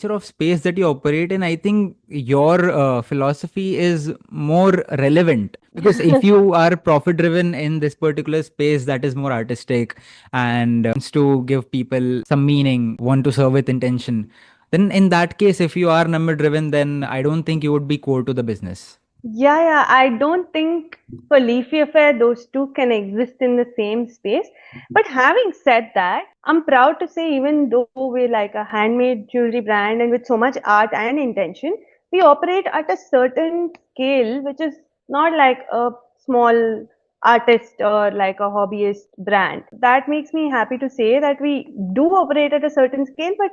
nature of space that you operate in, I think your philosophy is more relevant, because if you are profit driven in this particular space that is more artistic and wants to give people some meaning, want to serve with intention, then in that case, if you are number driven, then I don't think you would be core to the business. Yeah, I don't think for Leafy Affair those two can exist in the same space. But having said that, I'm proud to say even though we're like a handmade jewelry brand and with so much art and intention, we operate at a certain scale which is not like a small artist or like a hobbyist brand. That makes me happy to say that we do operate at a certain scale, but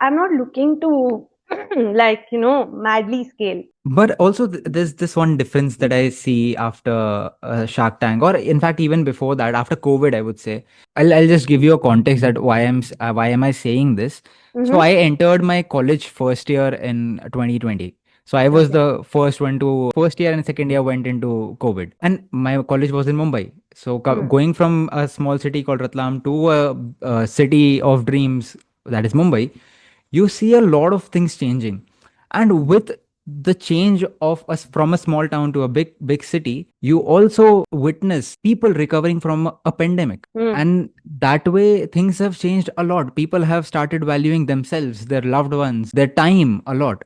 I'm not looking to like, madly scale. But also, there's this one difference that I see after Shark Tank, or in fact, even before that, after COVID, I would say. I'll just give you a context that why am I saying this? So I Mm-hmm. entered my college first year in 2020. So I was Okay. the first one to first year, and second year went into COVID, and my college was in Mumbai. So Hmm. going from a small city called Ratlam to a city of dreams that is Mumbai, you see a lot of things changing. And with the change of us from a small town to a big city, you also witness people recovering from a pandemic. Hmm. And that way things have changed a lot. People have started valuing themselves, their loved ones, their time a lot.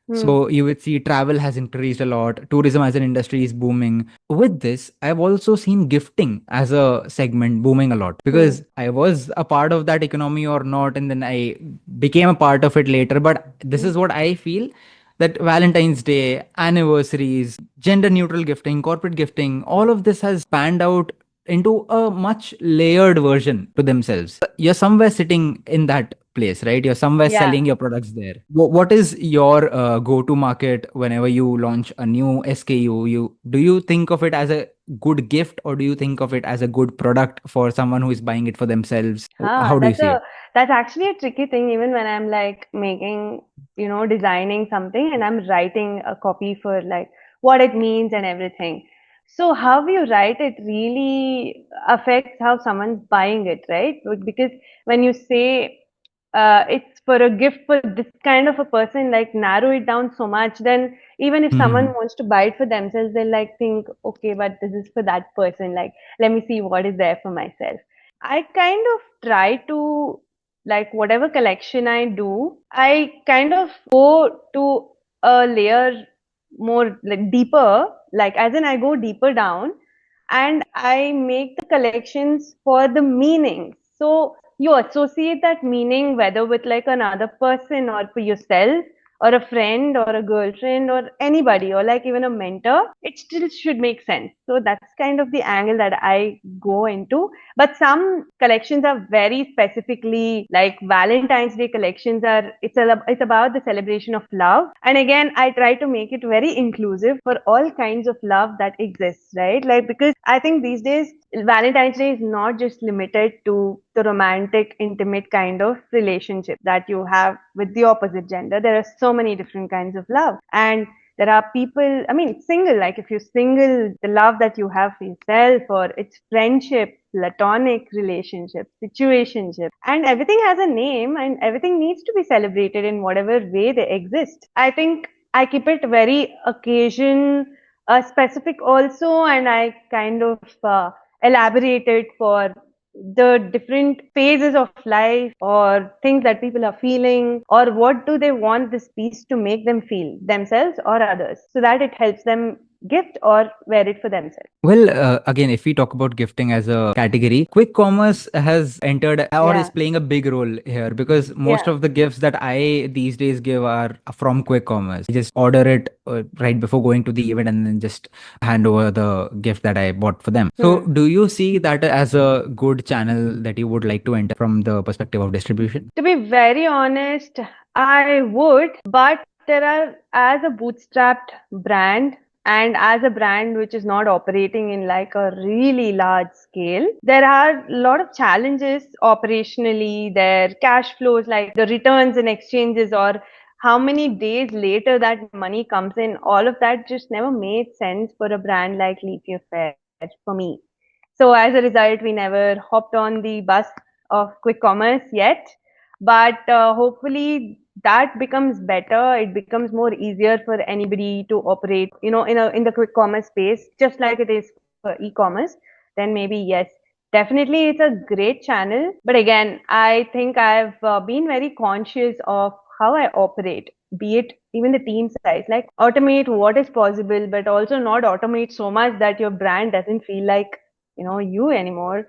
Hmm. So you would see travel has increased a lot. Tourism as an industry is booming. With this, I've also seen gifting as a segment booming a lot, Hmm. because I was a part of that economy or not, and then I became a part of it later. But this Hmm. is what I feel, that Valentine's Day, anniversaries, gender neutral gifting, corporate gifting, all of this has panned out into a much layered version to themselves. You're somewhere sitting in that place, right? You're somewhere Yeah. selling your products there. What is your go-to market whenever you launch a new SKU? Do you think of it as a good gift, or do you think of it as a good product for someone who is buying it for themselves? Ah, How do you see it? that's actually a tricky thing even when I'm like making, designing something and I'm writing a copy for like what it means and everything. So how you write it really affects how someone's buying it, right? Because when you say it's for a gift for this kind of a person, like narrow it down so much, then even if someone Mhm. wants to buy it for themselves, they'll like think, okay, but this is for that person. Like, let me see what is there for myself. I kind of try to, like, whatever collection I do, I kind of go to a layer more like deeper, like as in I go deeper down and I make the collections for the meaning. So you associate that meaning whether with like another person or for yourself or a friend or a girlfriend or anybody or like even a mentor, it still should make sense. So that's kind of the angle that I go into. But some collections are very specifically like Valentine's Day collections are it's about the celebration of love. And again, I try to make it very inclusive for all kinds of love that exists, right? Like because I think these days Valentine's Day is not just limited to the romantic, intimate kind of relationship that you have with the opposite gender. There are so many different kinds of love. And there are people, I mean, single, like if you're single, the love that you have for yourself, or it's friendship, platonic relationship, situationship, and everything has a name and everything needs to be celebrated in whatever way they exist. I think I keep it very occasion specific also, and I kind of elaborate it for the different phases of life or things that people are feeling or what do they want this piece to make them feel themselves or others so that it helps them gift or wear it for themselves. Well, again, if we talk about gifting as a category, quick commerce has entered or is Yeah, playing a big role here, because most yeah. of the gifts that I these days give are from quick commerce. I just order it right before going to the event and then just hand over the gift that I bought for them. So, Hmm. do you see that as a good channel that you would like to enter from the perspective of distribution? To be very honest, I would, but there are, as a bootstrapped brand and as a brand which is not operating in like a really large scale, there are a lot of challenges operationally. Their cash flows, like the returns and exchanges, or how many days later that money comes in, all of that just never made sense for a brand like Leafy Affair for me. So as a result, we never hopped on the bus of quick commerce yet, but hopefully that becomes better, it becomes more easier for anybody to operate, in the quick commerce space, just like it is for e-commerce, then maybe yes, definitely it's a great channel. But again, I think I've been very conscious of how I operate, be it even the team size, like automate what is possible, but also not automate so much that your brand doesn't feel like, you anymore.